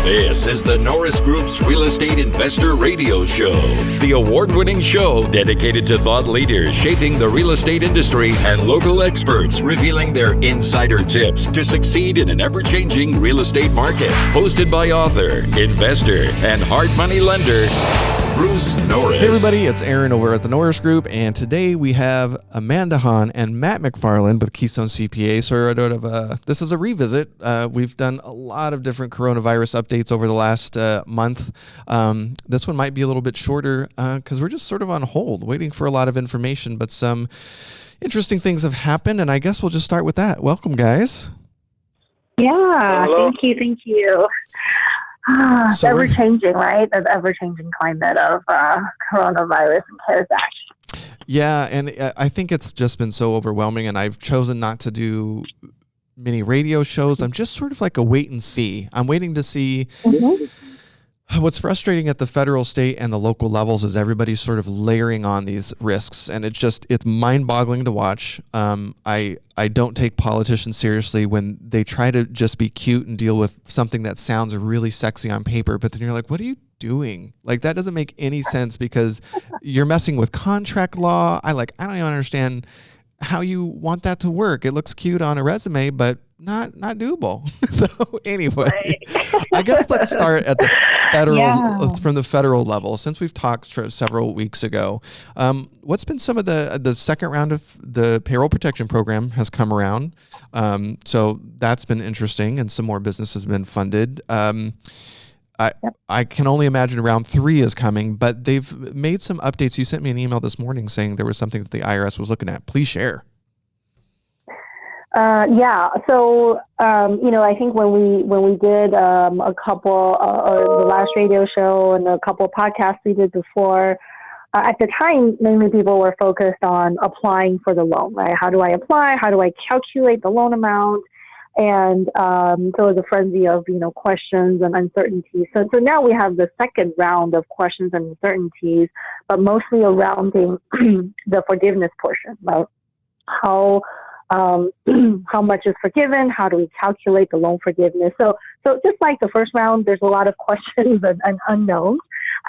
This is the Norris Group's Real Estate Investor Radio Show, the award-winning show dedicated to thought leaders shaping the real estate industry and local experts revealing their insider tips to succeed in an ever-changing real estate market. Hosted by author, investor, and hard money lender, Bruce Norris. Hey everybody, it's Aaron over at the Norris Group, and today we have Amanda Hahn and Matt MacFarland with Keystone CPA. So this is a revisit. We've done a lot of different coronavirus updates over the last month. This one might be a little bit shorter because we're just sort of on hold, waiting for a lot of information, but some interesting things have happened, and I guess we'll just start with that. Welcome, guys. Yeah, Hello. Thank you. It's ever-changing, right? The ever-changing climate of coronavirus and CARES Act. Yeah, and I think it's just been so overwhelming, and I've chosen not to do many radio shows. I'm just sort of like a wait and see. I'm waiting to see. What's frustrating at the federal, state, and the local levels is everybody's sort of layering on these risks, and it's mind-boggling to watch. I don't take politicians seriously when they try to just be cute and deal with something that sounds really sexy on paper, but then you're like, what are you doing? Like, that doesn't make any sense because you're messing with contract law. I don't even understand how you want that to work. It looks cute on a resume, but not doable. So anyway, right. I guess let's start at the federal, from the federal level. Since we've talked for several weeks ago, what's been some of the second round of the payroll protection program has come around. So that's been interesting, and some more business has been funded. I can only imagine round 3 is coming, but they've made some updates. You sent me an email this morning saying there was something that the IRS was looking at. Please share. So, I think when we did a couple, the last radio show and a couple of podcasts we did before, at the time, mainly people were focused on applying for the loan, right? How do I apply? How do I calculate the loan amount? And so it was a frenzy of, questions and uncertainties. So now we have the second round of questions and uncertainties, but mostly around the forgiveness portion, right? How much is forgiven? How do we calculate the loan forgiveness? So just like the first round, there's a lot of questions and unknowns.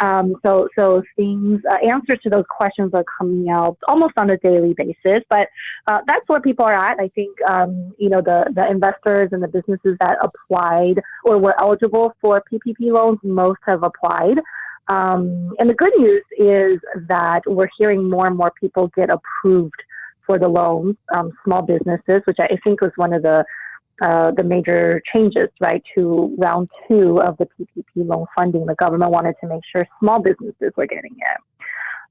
So things, answers to those questions are coming out almost on a daily basis, but that's where people are at. I think, the investors and the businesses that applied or were eligible for PPP loans, most have applied. And the good news is that we're hearing more and more people get approved for the loans, small businesses, which I think was one of the major changes, right, to round 2 of the PPP loan funding. The government wanted to make sure small businesses were getting it,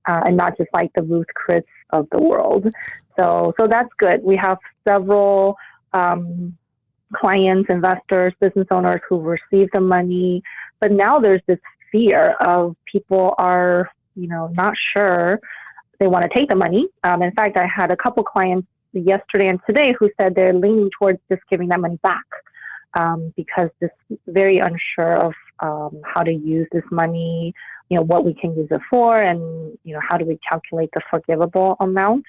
and not just like the Ruth Chris of the world. So that's good. We have several clients, investors, business owners who've received the money, but now there's this fear of people are, not sure they want to take the money. In fact, I had a couple clients yesterday and today who said they're leaning towards just giving that money back because they're very unsure of how to use this money, what we can use it for, and how do we calculate the forgivable amount.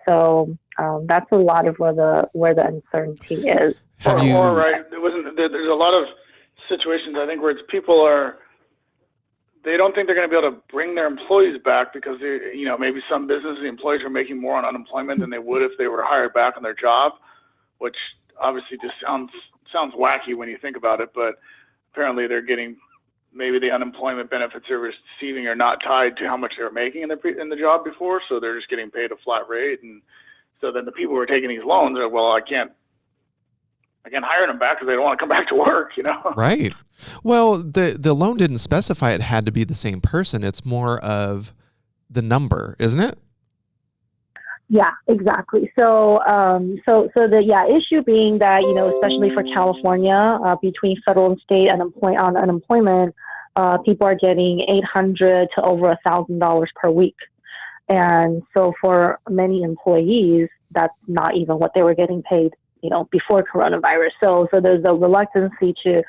So that's a lot of where the uncertainty is. Right, there's a lot of situations I think where it's they don't think they're going to be able to bring their employees back because maybe some businesses, the employees are making more on unemployment than they would if they were hired back on their job, which obviously just sounds wacky when you think about it. But apparently they're getting, maybe the unemployment benefits they're receiving are not tied to how much they were making in the job before, so they're just getting paid a flat rate. And so then the people who are taking these loans are, well, I can't hire them back because they don't want to come back to work, Right. Well, the loan didn't specify it had to be the same person. It's more of the number, isn't it? Yeah, exactly. So the issue being that, especially for California, between federal and state on unemployment, people are getting $800 to over $1,000 per week. And so for many employees, that's not even what they were getting paid, before coronavirus. So there's a reluctancy to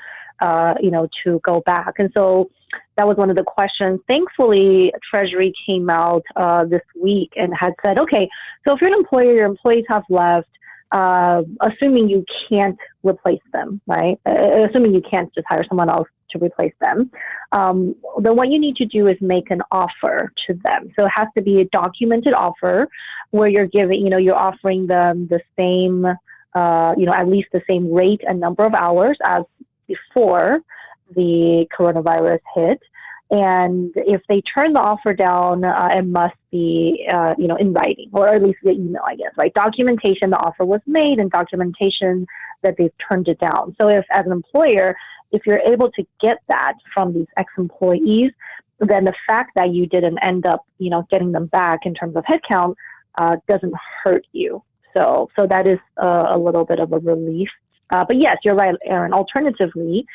go back. And so that was one of the questions. Thankfully, Treasury came out this week and had said, okay, so if you're an employer, your employees have left, assuming you can't replace them, right? Assuming you can't just hire someone else to replace them, then what you need to do is make an offer to them. So it has to be a documented offer where you're giving, you're offering them the same, at least the same rate and number of hours as before the coronavirus hit. And if they turn the offer down, it must be, in writing, or at least via email, I guess, right? Documentation, the offer was made, and documentation that they've turned it down. So if, as an employer, if you're able to get that from these ex-employees, then the fact that you didn't end up, getting them back in terms of headcount doesn't hurt you. So that is a little bit of a relief. But yes, you're right, Aaron. Alternatively,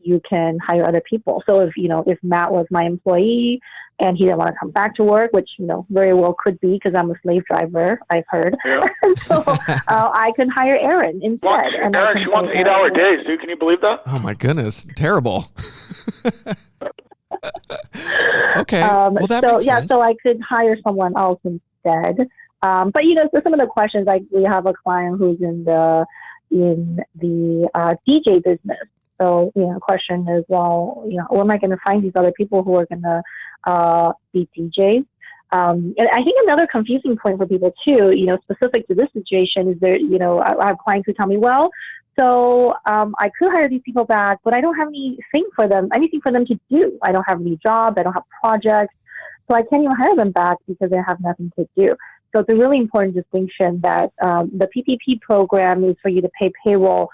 you can hire other people. So if Matt was my employee and he didn't want to come back to work, which, very well could be because I'm a slave driver, I've heard. Yeah. So I can hire Aaron instead. Aaron, she wants 8-hour days, dude. Can you believe that? Oh my goodness. Terrible. Okay. Well, that makes sense. So I could hire someone else instead. But so some of the questions, like we have a client who's in the DJ business. So, question is, well, where am I going to find these other people who are going to be DJs? And I think another confusing point for people too, specific to this situation, is there, I have clients who tell me, well, so I could hire these people back, but I don't have anything for them to do. I don't have any job. I don't have projects. So I can't even hire them back because they have nothing to do. So it's a really important distinction that the PPP program is for you to pay payroll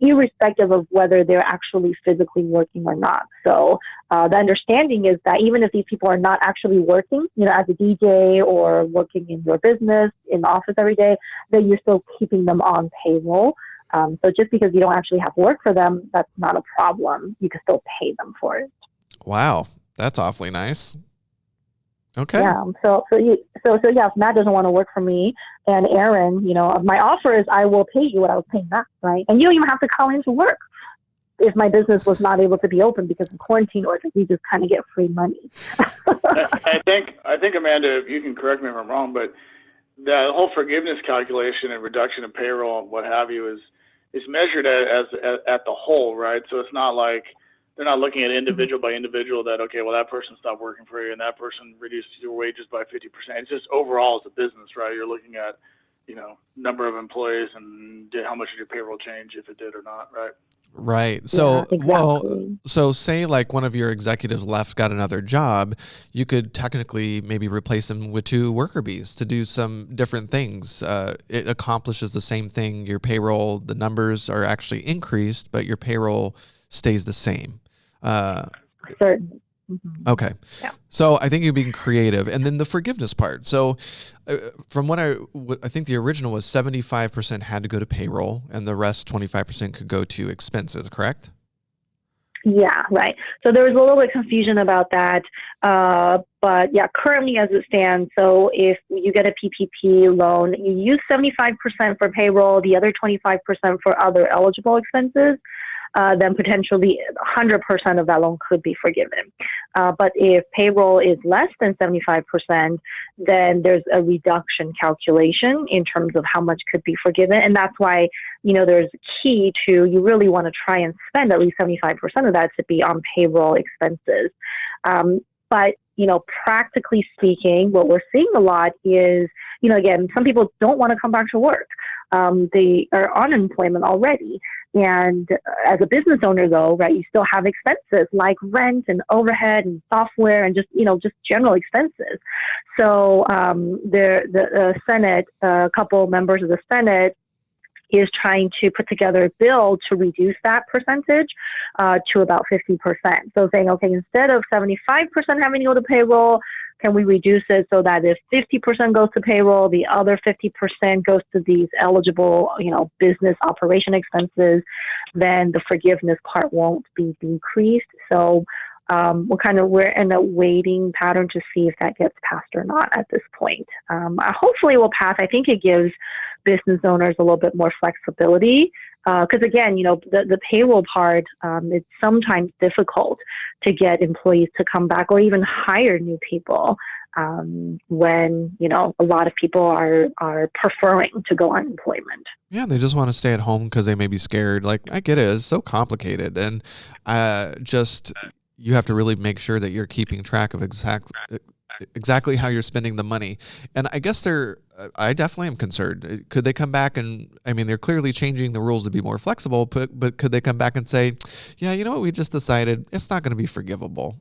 irrespective of whether they're actually physically working or not. So the understanding is that even if these people are not actually working, as a DJ or working in your business, in the office every day, that you're still keeping them on payroll. So just because you don't actually have work for them, that's not a problem. You can still pay them for it. Wow. That's awfully nice. Okay. Yeah. So yeah, if Matt doesn't want to work for me and Aaron, my offer is I will pay you what I was paying Matt, right? And you don't even have to call in to work if my business was not able to be open because of quarantine orders. You just kind of get free money. I think, Amanda, you can correct me if I'm wrong, but the whole forgiveness calculation and reduction of payroll and what have you is measured at the whole, right? So it's not like they're not looking at individual by individual that, okay, well, that person stopped working for you and that person reduced your wages by 50%. It's just overall as a business, right? You're looking at, number of employees and how much did your payroll change, if it did or not, right? Right. So, yeah, exactly. Well, so say like one of your executives left, got another job, you could technically maybe replace them with 2 worker bees to do some different things. It accomplishes the same thing. Your payroll, the numbers are actually increased, but your payroll stays the same. Certainly. Mm-hmm. Okay. Yeah. So I think you're being creative. And then the forgiveness part. So from what I think the original was 75% had to go to payroll and the rest 25% could go to expenses, correct? Yeah, right. So there was a little bit of confusion about that. But yeah, currently as it stands, so if you get a PPP loan, you use 75% for payroll, the other 25% for other eligible expenses. Then potentially 100% of that loan could be forgiven. But if payroll is less than 75%, then there's a reduction calculation in terms of how much could be forgiven. And that's why, there's key to, you really want to try and spend at least 75% of that to be on payroll expenses. But, practically speaking, what we're seeing a lot is, again, some people don't want to come back to work. They are on unemployment already. And as a business owner, though, right, you still have expenses like rent and overhead and software and just general expenses. So the Senate, a couple members of the Senate is trying to put together a bill to reduce that percentage to about 50%. So saying, okay, instead of 75% having to go to payroll, can we reduce it so that if 50% goes to payroll, the other 50% goes to these eligible, business operation expenses, then the forgiveness part won't be decreased. So we're in a waiting pattern to see if that gets passed or not at this point. Hopefully it will pass. I think it gives business owners a little bit more flexibility. Because again, the payroll part, it's sometimes difficult to get employees to come back or even hire new people when, a lot of people are preferring to go unemployment. Yeah, they just want to stay at home because they may be scared. Like, I get it. It's so complicated. And you have to really make sure that you're keeping track of exactly how you're spending the money. And I guess I definitely am concerned. Could they come back they're clearly changing the rules to be more flexible, but could they come back and say, yeah, you know what, we just decided it's not going to be forgivable.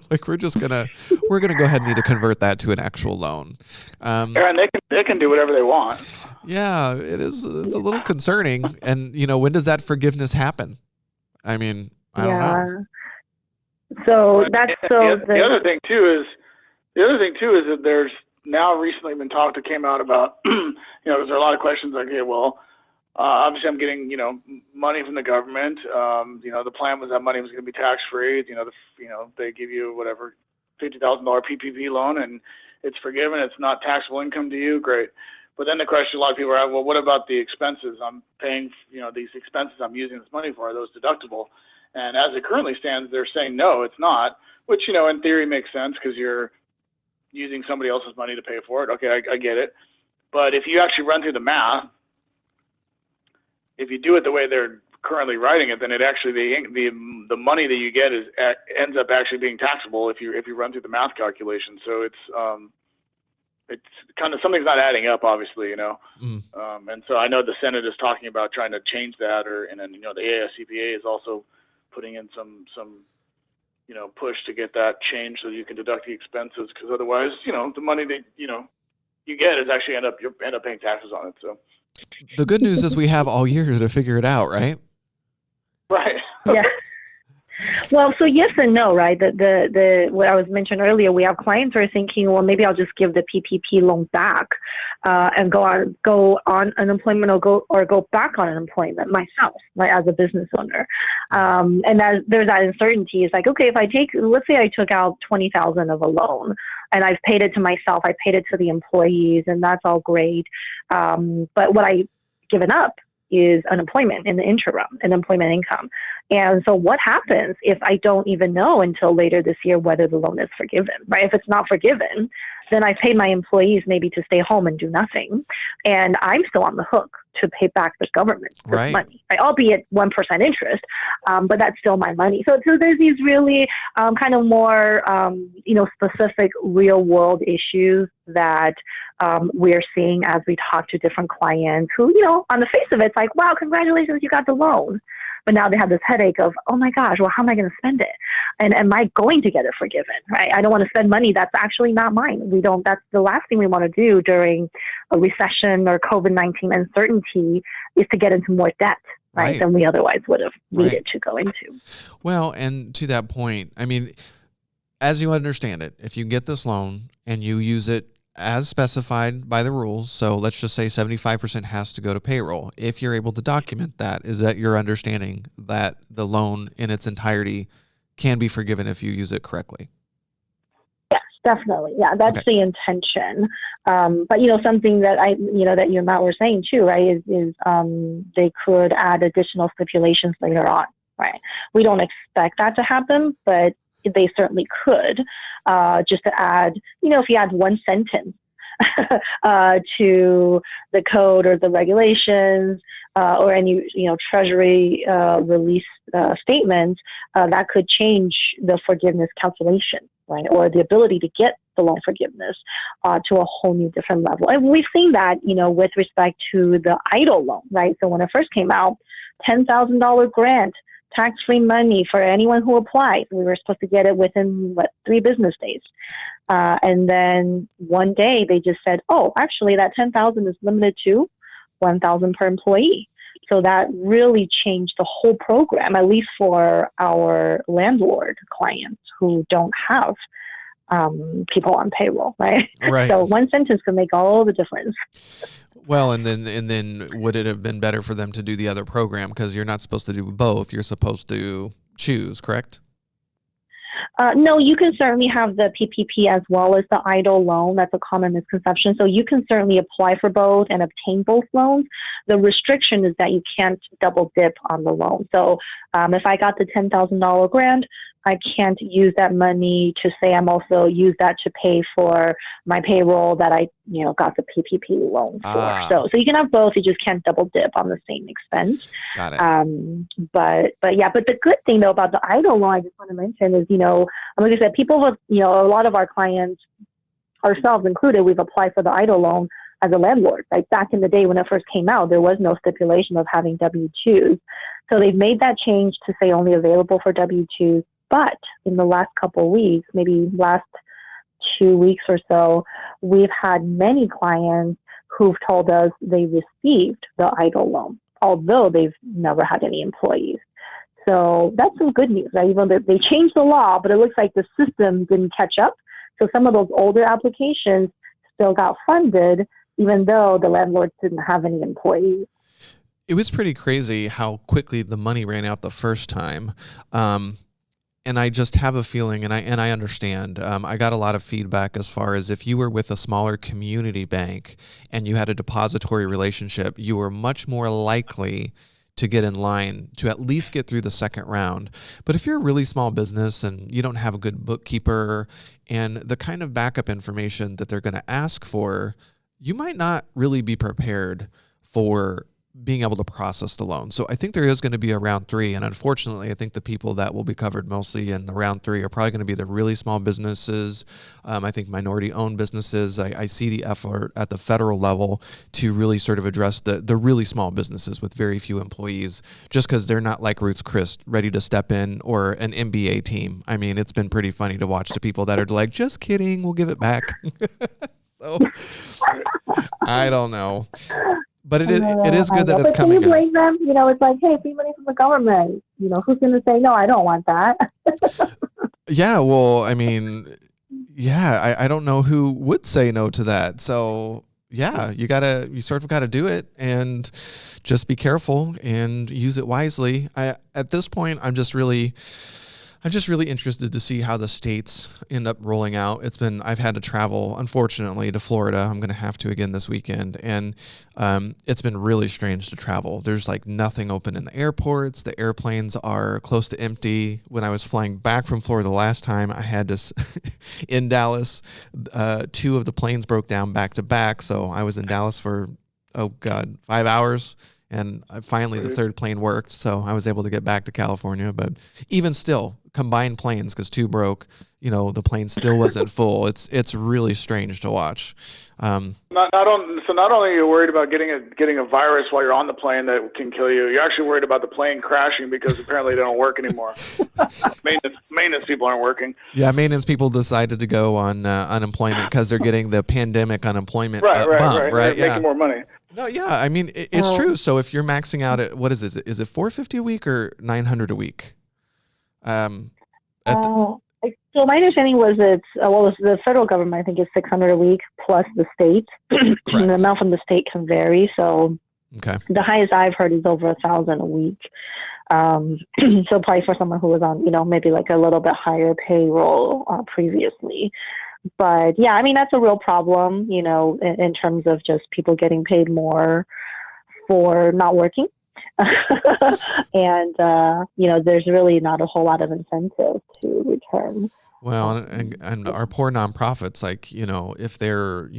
Like, we're going to go ahead and need to convert that to an actual loan. Aaron, they can do whatever they want. Yeah, it is. It's a little concerning. And, when does that forgiveness happen? I don't know. So that's the other thing too is that there's now recently been talk that came out about, there's a lot of questions like, okay, well, obviously I'm getting, money from the government. The plan was that money was going to be tax free. They give you whatever, $50,000 PPP loan and it's forgiven. It's not taxable income to you. Great. But then the question a lot of people are, well, what about the expenses I'm paying, these expenses I'm using this money for, are those deductible? And as it currently stands, they're saying, no, it's not, which, in theory makes sense because you're using somebody else's money to pay for it. Okay, I get it. But if you actually run through the math, if you do it the way they're currently writing it, then it actually, the money that you get ends up actually being taxable if you run through the math calculation. So it's kind of, something's not adding up, obviously, and so I know the Senate is talking about trying to change that, and then, the ASCPA is also putting in some push to get that changed so you can deduct the expenses, because otherwise, the money that, you get is actually end up paying taxes on it. So the good news is we have all year to figure it out, right? Right. Yeah. Well, so yes and no, right? The what I was mentioned earlier, we have clients who are thinking, well, maybe I'll just give the PPP loan back and go on unemployment or go back on unemployment myself, right, as a business owner. And there's that uncertainty. It's like, okay, let's say I took out $20,000 of a loan and I've paid it to myself, I paid it to the employees, and that's all great. But what I've given up is unemployment in the interim, unemployment income. And so what happens if I don't even know until later this year whether the loan is forgiven, right? If it's not forgiven, then I paid my employees maybe to stay home and do nothing. And I'm still on the hook to pay back the government this money, right? Albeit 1% interest, but that's still my money. So there's these really kind of more, specific real world issues that we're seeing as we talk to different clients who, on the face of it, it's like, wow, congratulations, you got the loan. But now they have this headache of, oh my gosh, well, how am I going to spend it? And am I going to get it forgiven, right? I don't want to spend money that's actually not mine. That's the last thing we want to do during a recession or COVID-19 uncertainty is to get into more debt, right? Than we otherwise would have needed to go into. Well, and to that point, as you understand it, if you get this loan and you use it as specified by the rules, so let's just say 75% has to go to payroll. If you're able to document that, is that your understanding that the loan in its entirety can be forgiven if you use it correctly? Yes, definitely. Yeah, that's the intention. But something that that you and Matt were saying too, right, is they could add additional stipulations later on, right? We don't expect that to happen, but they certainly could, just to add, if you add one sentence to the code or the regulations or any, Treasury release statements, that could change the forgiveness calculation, right? Or the ability to get the loan forgiveness to a whole new different level. And we've seen that, with respect to the EIDL loan, right? So when it first came out, $10,000 grant, tax-free money for anyone who applies. We were supposed to get it within 3 business days. And then one day they just said, oh, actually that $10,000 is limited to $1,000 per employee. So that really changed the whole program, at least for our landlord clients who don't have people on payroll, right? So one sentence can make all the difference. Well, and then would it have been better for them to do the other program? Because you're not supposed to do both. You're supposed to choose, correct? No, you can certainly have the PPP as well as the EIDL loan. That's a common misconception. So you can certainly apply for both and obtain both loans. The restriction is that you can't double dip on the loan. So if I got the $10,000 grant, I can't use that money to say I'm also use that to pay for my payroll that I, got the PPP loan for. So you can have both. You just can't double dip on the same expense. Got it. But the good thing though about the EIDL loan, I just want to mention is, like I said, people with, a lot of our clients, ourselves included, we've applied for the EIDL loan as a landlord. Like back in the day when it first came out, there was no stipulation of having W-2s. So they've made that change to say only available for W-2s. But in the last couple of weeks, maybe last 2 weeks or so, we've had many clients who've told us they received the EIDL loan, although they've never had any employees. So that's some good news, right? Even though they changed the law, but it looks like the system didn't catch up. So some of those older applications still got funded, even though the landlords didn't have any employees. It was pretty crazy how quickly the money ran out the first time. And I just have a feeling, and I understand, I got a lot of feedback as far as if you were with a smaller community bank and you had a depository relationship, you were much more likely to get in line to at least get through the second round. But if you're a really small business and you don't have a good bookkeeper and the kind of backup information that they're going to ask for, you might not really be prepared for being able to process the loan. So I think there is going to be a round 3. And unfortunately, I think the people that will be covered mostly in the round 3 are probably going to be the really small businesses. I think minority owned businesses. I see the effort at the federal level to really sort of address the really small businesses with very few employees, just because they're not like Ruth's Chris ready to step in, or an NBA team. I mean, it's been pretty funny to watch the people that are like, just kidding, we'll give it back. So I don't know. But it is good that it's coming. Can you blame them? It's like, hey, free money from the government. Who's going to say, no, I don't want that? Yeah, well, I mean, I don't know who would say no to that. So, yeah, you sort of got to do it and just be careful and use it wisely. At this point, I'm just really interested to see how the states end up rolling out. I've had to travel, unfortunately, to Florida. I'm going to have to again this weekend. And it's been really strange to travel. There's like nothing open in the airports. The airplanes are close to empty. When I was flying back from Florida the last time, I had to, in Dallas, 2 of the planes broke down back to back. So I was in Dallas for, 5 hours. And finally, the third plane worked, so I was able to get back to California. But even still, combined planes, because 2 broke, the plane still wasn't full. It's really strange to watch. Not only are you worried about getting a virus while you're on the plane that can kill you, you're actually worried about the plane crashing because apparently they don't work anymore. Maintenance people aren't working. Yeah, maintenance people decided to go on unemployment because they're getting the pandemic unemployment bump, right? They're making more money. No, yeah, I mean, it's true. So if you're maxing out at, what is it? Is it $450 a week or $900 a week? So my understanding was it's the federal government, I think, is $600 a week plus the state. The amount from the state can vary. So the highest I've heard is over $1,000 a week. So probably for someone who was on, maybe like a little bit higher payroll previously. But yeah, I mean, that's a real problem, in terms of just people getting paid more for not working. And, there's really not a whole lot of incentive to return. Well, and our poor nonprofits, like, if they're,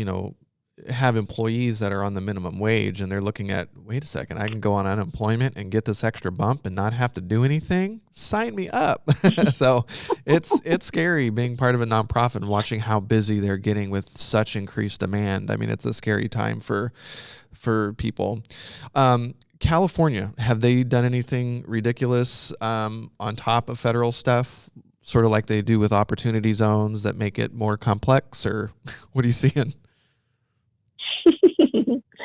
have employees that are on the minimum wage and they're looking at, wait a second, I can go on unemployment and get this extra bump and not have to do anything. Sign me up. So it's scary being part of a nonprofit and watching how busy they're getting with such increased demand. I mean, it's a scary time for people. California, have they done anything ridiculous on top of federal stuff, sort of like they do with opportunity zones that make it more complex, or what are you seeing?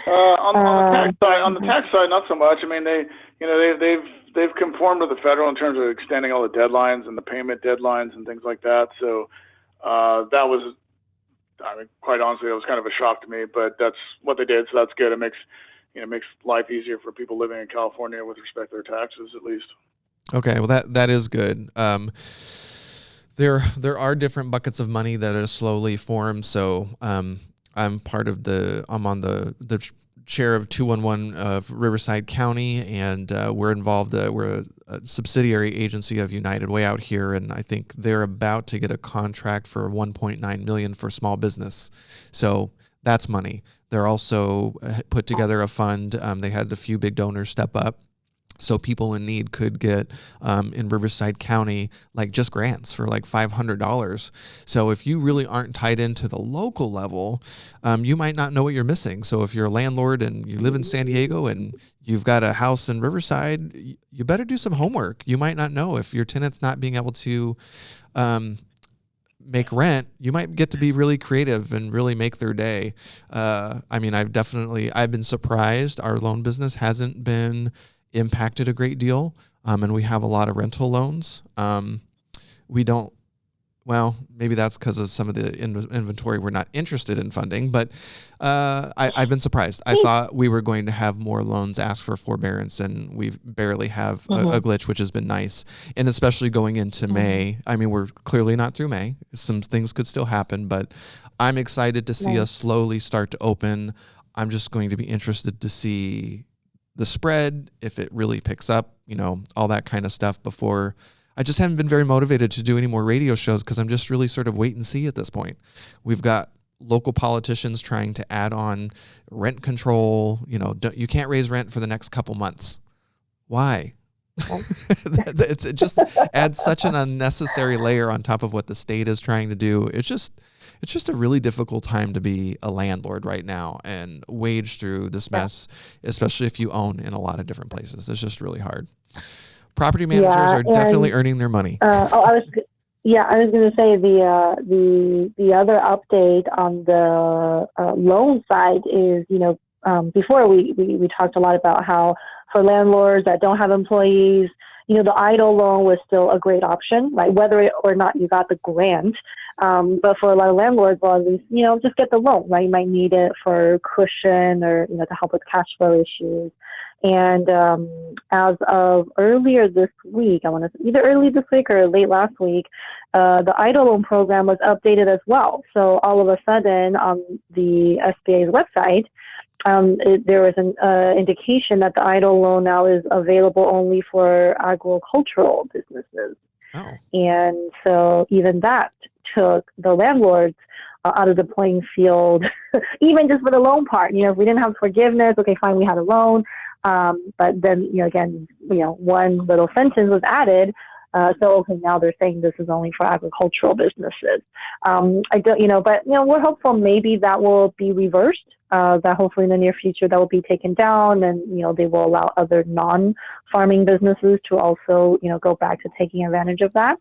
On the tax side, not so much. I mean, they've conformed to the federal in terms of extending all the deadlines and the payment deadlines and things like that. So that was, I mean, quite honestly, it was kind of a shock to me. But that's what they did, so that's good. It makes life easier for people living in California with respect to their taxes, at least. Okay, well that is good. There are different buckets of money that are slowly formed. So I'm on the chair of 211 of Riverside County, and we're involved. We're a subsidiary agency of United Way out here, and I think they're about to get a contract for $1.9 million for small business. So that's money. They're also put together a fund. They had a few big donors step up, so people in need could get in Riverside County like just grants for like $500. So if you really aren't tied into the local level, you might not know what you're missing. So if you're a landlord and you live in San Diego and you've got a house in Riverside, you better do some homework. You might not know if your tenant's not being able to make rent. You might get to be really creative and really make their day. I mean, I've been surprised. Our loan business hasn't been impacted a great deal, and we have a lot of rental loans. Maybe that's because of some of the inventory we're not interested in funding, but I've been surprised. I thought we were going to have more loans ask for forbearance, and we barely have a glitch, which has been nice. And especially going into May, I mean, we're clearly not through May. Some things could still happen, but I'm excited to see us slowly start to open. I'm just going to be interested to see the spread, if it really picks up, all that kind of stuff before. I just haven't been very motivated to do any more radio shows because I'm just really sort of wait and see at this point. We've got local politicians trying to add on rent control. You can't raise rent for the next couple months. Why? It just adds such an unnecessary layer on top of what the state is trying to do. It's just a really difficult time to be a landlord right now and wade through this mess, especially if you own in a lot of different places. It's just really hard. Property managers are definitely earning their money. I was going to say the other update on the loan side is, before we talked a lot about how for landlords that don't have employees, the EIDL loan was still a great option, right? Whether or not you got the grant. But for a lot of landlords, well, at least, just get the loan, right? You might need it for cushion or, to help with cash flow issues. And as of earlier this week, I want to say either early this week or late last week, the EIDL loan program was updated as well. So all of a sudden on the SBA's website, there was an indication that the EIDL loan now is available only for agricultural businesses. Oh. And so even that took the landlords out of the playing field, even just for the loan part. If we didn't have forgiveness, okay, fine, we had a loan. But then, one little sentence was added. Okay, now they're saying this is only for agricultural businesses. We're hopeful maybe that will be reversed, that hopefully in the near future that will be taken down and, they will allow other non-farming businesses to also, go back to taking advantage of that.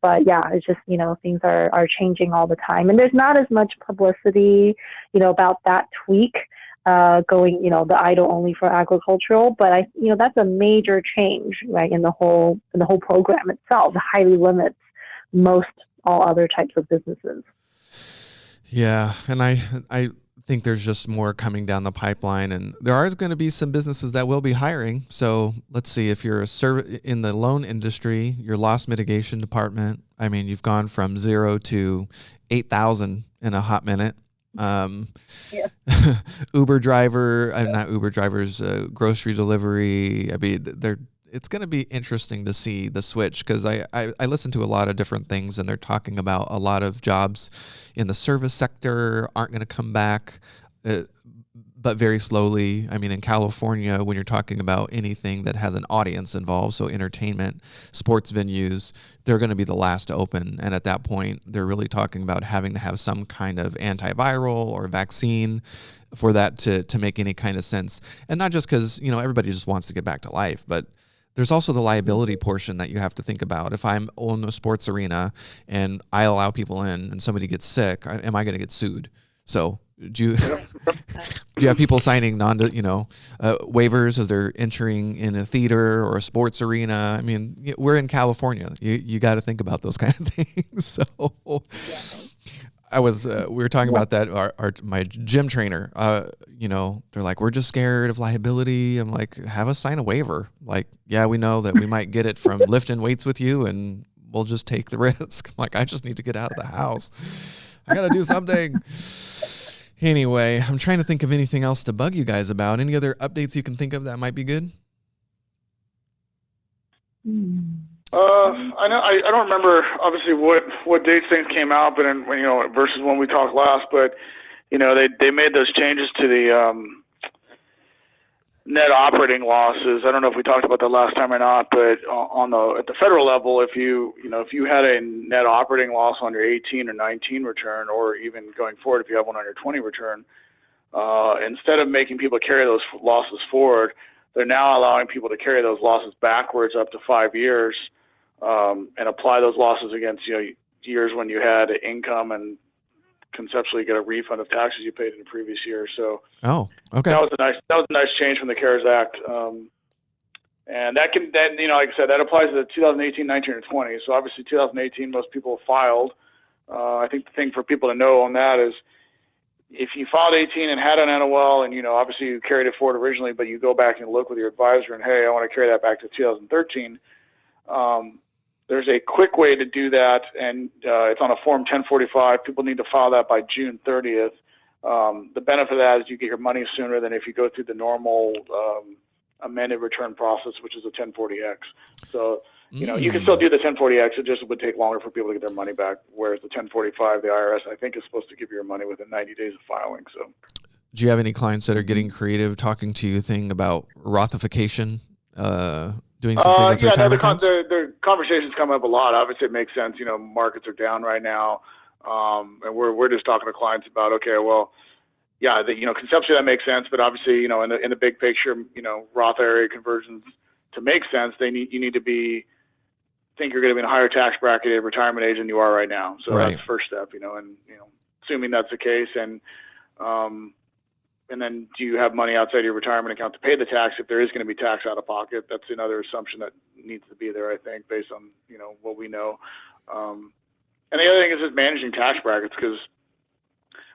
But yeah, it's just, things are changing all the time. And there's not as much publicity, about that tweak going, the EIDL only for agricultural. But that's a major change, right, in the whole program itself. It highly limits most all other types of businesses. Yeah, and I think there's just more coming down the pipeline, and there are going to be some businesses that will be hiring. So let's see, if you're in the loan industry, your loss mitigation department, I mean, you've gone from 0 to 8,000 in a hot minute. Uber driver, not Uber drivers, grocery delivery. I mean, it's going to be interesting to see the switch, because I listen to a lot of different things, and they're talking about a lot of jobs in the service sector aren't going to come back, but very slowly. I mean, in California, when you're talking about anything that has an audience involved, so entertainment, sports venues, they're going to be the last to open. And at that point, they're really talking about having to have some kind of antiviral or vaccine for that to make any kind of sense. And not just because, everybody just wants to get back to life, but there's also the liability portion that you have to think about. If I'm own a sports arena and I allow people in and somebody gets sick, am I going to get sued? So do you have people signing waivers as they're entering in a theater or a sports arena? I mean, we're in California. You got to think about those kind of things. So we were talking about that. My gym trainer, they're like, we're just scared of liability. I'm like, have us sign a waiver. Like, yeah, we know that we might get it from lifting weights with you, and we'll just take the risk. I'm like, I just need to get out of the house. I got to do something. Anyway, I'm trying to think of anything else to bug you guys about. Any other updates you can think of that might be good? I know. I don't remember obviously what dates things came out, but versus when we talked last. But they made those changes to the net operating losses. I don't know if we talked about that last time or not, but at the federal level, if you had a net operating loss on your 18 or 19 return, or even going forward, if you have one on your 20 return, instead of making people carry those losses forward, they're now allowing people to carry those losses backwards up to 5 years, and apply those losses against years when you had income and conceptually get a refund of taxes you paid in the previous year. So okay, that was a nice change from the CARES Act, and like I said, that applies to 2018, 19, or 20. So obviously 2018, most people have filed. I think the thing for people to know on that is, if you filed 18 and had an NOL, and obviously you carried it forward originally, but you go back and look with your advisor and, hey, I want to carry that back to 2013. There's a quick way to do that, and it's on a Form 1045. People need to file that by June 30th. The benefit of that is you get your money sooner than if you go through the normal amended return process, which is a 1040X. So, you can still do the 1040X. It just would take longer for people to get their money back, whereas the 1045, the IRS, I think, is supposed to give you your money within 90 days of filing. So, do you have any clients that are getting creative, talking to you, thinking about Rothification? Doing something with retirement accounts? The conversations come up a lot. Obviously, it makes sense. Markets are down right now, and we're just talking to clients about, okay, well, yeah, conceptually that makes sense, but obviously, in the big picture, Roth IRA conversions, to make sense, you need to think you're going to be in a higher tax bracket at retirement age than you are right now. So right. That's the first step, and assuming that's the case, and then do you have money outside your retirement account to pay the tax if there is going to be tax out of pocket? That's another assumption that needs to be there, I think, based on, what we know. And the other thing is just managing tax brackets, because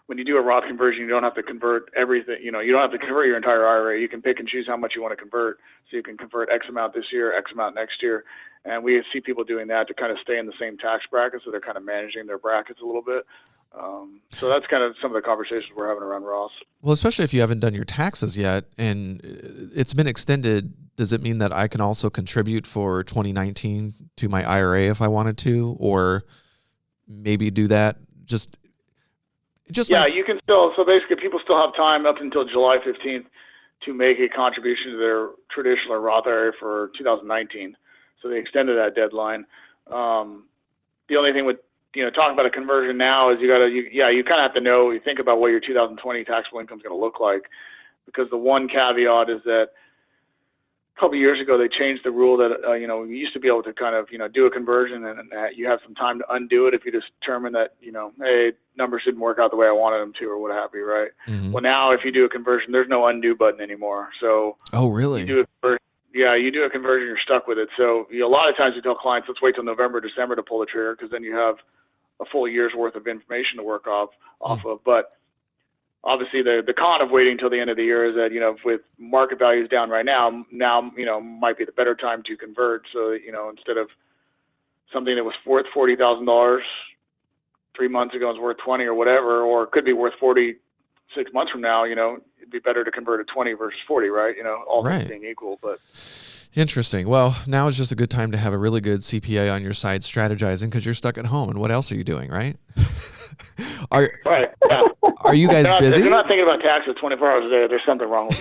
when you do a Roth conversion, you don't have to convert everything. You don't have to convert your entire IRA. You can pick and choose how much you want to convert. So you can convert X amount this year, X amount next year. And we see people doing that to kind of stay in the same tax bracket. So they're kind of managing their brackets a little bit. So that's kind of some of the conversations we're having around Roth. Well, especially if you haven't done your taxes yet and it's been extended, does it mean that I can also contribute for 2019 to my IRA if I wanted to, or maybe do that yeah, you can still. So basically, people still have time up until July 15th to make a contribution to their traditional Roth IRA for 2019. So they extended that deadline. The only thing with talking about a conversion now is you kind of have to know. You think about what your 2020 taxable income is going to look like, because the one caveat is that a couple of years ago they changed the rule that you used to be able to kind of do a conversion and you have some time to undo it if you just determine that hey, numbers didn't work out the way I wanted them to, or what have you, right? Mm-hmm. Well, now if you do a conversion, there's no undo button anymore. So really? You do a conversion, you're stuck with it. So a lot of times we tell clients, let's wait till November, December to pull the trigger, because then you have a full year's worth of information to work off of. But obviously the con of waiting until the end of the year is that, with market values down right now, might be the better time to convert. So, instead of something that was worth $40,000 3 months ago is worth 20 or whatever, or it could be worth 40 6 months from now, it'd be better to convert at 20 versus 40, right? All things being equal, but. Interesting. Well, now is just a good time to have a really good CPA on your side strategizing, because you're stuck at home, and what else are you doing, right? Are you guys busy? If you're not thinking about taxes 24 hours a day, there's something wrong with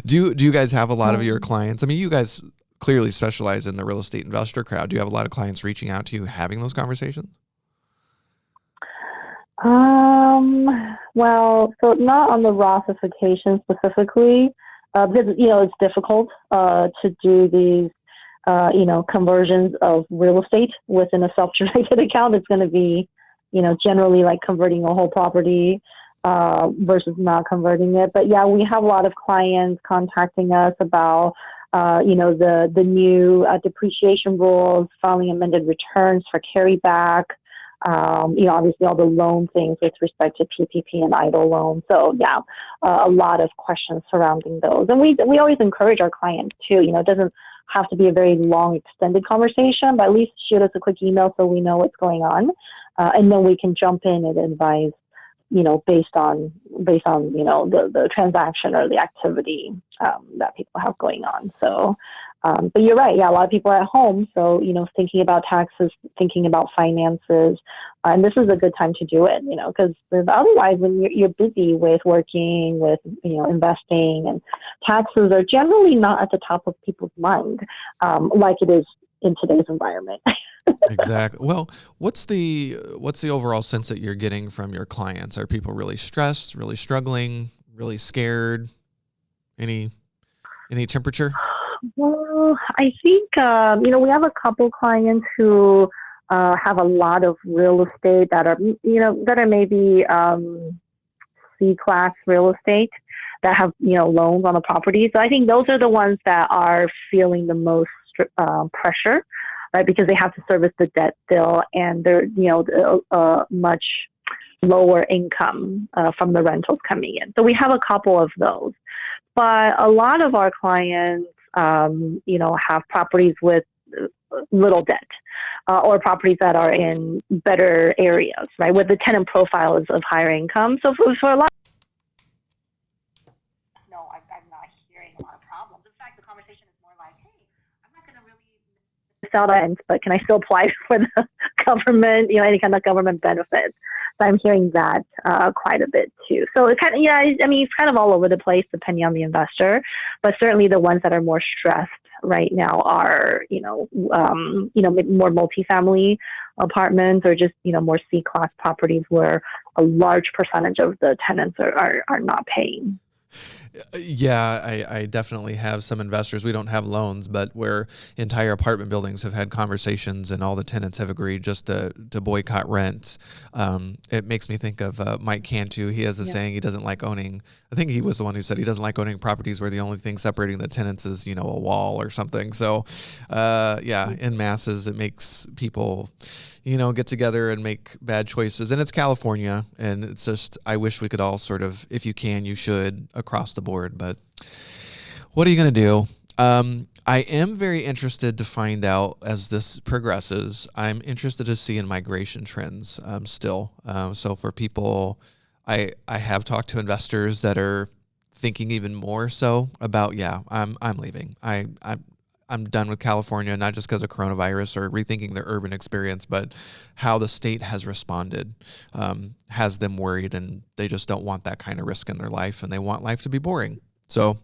you. Do you guys have a lot of your clients? I mean, you guys clearly specialize in the real estate investor crowd. Do you have a lot of clients reaching out to you, having those conversations? Well, so not on the Rothification specifically, because, it's difficult to do these, conversions of real estate within a self-directed account. It's going to be, generally like converting a whole property versus not converting it. But yeah, we have a lot of clients contacting us about, the new depreciation rules, filing amended returns for carryback. Obviously all the loan things with respect to PPP and EIDL loans. So yeah, a lot of questions surrounding those. And we always encourage our clients too, it doesn't have to be a very long extended conversation, but at least shoot us a quick email so we know what's going on. And then we can jump in and advise, based on, the transaction or the activity, that people have going on. So, But you're right. Yeah, a lot of people are at home. So, thinking about taxes, thinking about finances. And this is a good time to do it, because otherwise when you're busy with working, with, investing, and taxes are generally not at the top of people's mind, like it is in today's environment. Exactly. Well, what's the overall sense that you're getting from your clients? Are people really stressed, really struggling, really scared? Any temperature? Well, I think, we have a couple clients who have a lot of real estate that are maybe C-class real estate that have, loans on the property. So I think those are the ones that are feeling the most pressure, right? Because they have to service the debt still, and they're, much lower income from the rentals coming in. So we have a couple of those. But a lot of our clients, have properties with little debt or properties that are in better areas, right, where the tenant profile is of higher income. So for a lot, no, I'm not hearing a lot of problems. In fact, the conversation is more like, hey, I'm not going to really sell that, but can I still apply for the government, any kind of government benefits? So I'm hearing that quite a bit too. So it's kind of, it's kind of all over the place depending on the investor, but certainly the ones that are more stressed right now are, more multifamily apartments or just, more C-class properties where a large percentage of the tenants are not paying. Yeah, I definitely have some investors. We don't have loans, but where entire apartment buildings have had conversations and all the tenants have agreed just to boycott rent. It makes me think of Mike Cantu. He has a saying he doesn't like owning. I think he was the one who said he doesn't like owning properties where the only thing separating the tenants is, a wall or something. So, in masses, it makes people, get together and make bad choices. And it's California, and it's just, I wish we could all sort of, if you can, you should, across the board. But what are you going to do? I am very interested to find out as this progresses. I'm interested to see in migration trends still. So for people, I have talked to investors that are thinking even more so about, I'm leaving. I'm done with California, not just because of coronavirus or rethinking their urban experience, but how the state has responded has them worried, and they just don't want that kind of risk in their life, and they want life to be boring. So,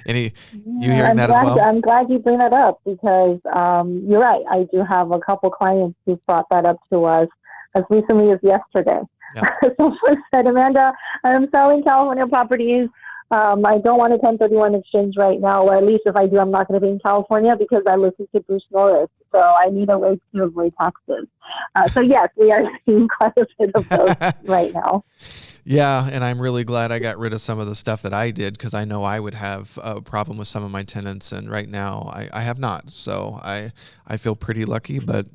you hearing that as well? I'm glad you bring that up because you're right. I do have a couple clients who brought that up to us as recently as yesterday. Yeah. So first said, Amanda, I'm selling California properties. I don't want a 1031 exchange right now, or at least if I do, I'm not going to be in California because I listen to Bruce Norris. So I need a way to avoid taxes. So yes, we are seeing quite a bit of those right now. Yeah, and I'm really glad I got rid of some of the stuff that I did because I know I would have a problem with some of my tenants, and right now I have not. So I feel pretty lucky, but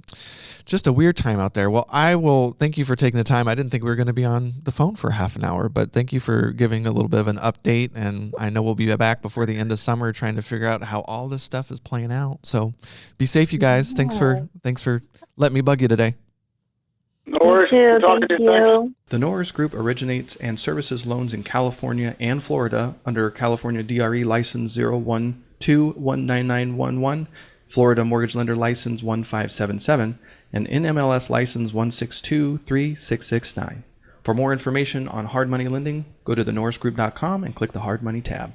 just a weird time out there. Well, I will thank you for taking the time. I didn't think we were going to be on the phone for half an hour, but thank you for giving a little bit of an update, and I know we'll be back before the end of summer trying to figure out how all this stuff is playing out. So be safe, you guys. Yeah. Thanks for letting me bug you today. Norris, thank you. The Norris Group originates and services loans in California and Florida under California DRE License 012-19911, Florida Mortgage Lender License 1577, and NMLS License 1623669. For more information on hard money lending, go to thenorrisgroup.com and click the Hard Money tab.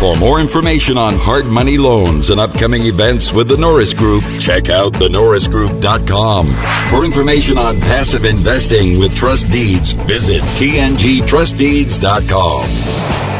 For more information on hard money loans and upcoming events with the Norris Group, check out thenorrisgroup.com. For information on passive investing with trust deeds, visit tngtrustdeeds.com.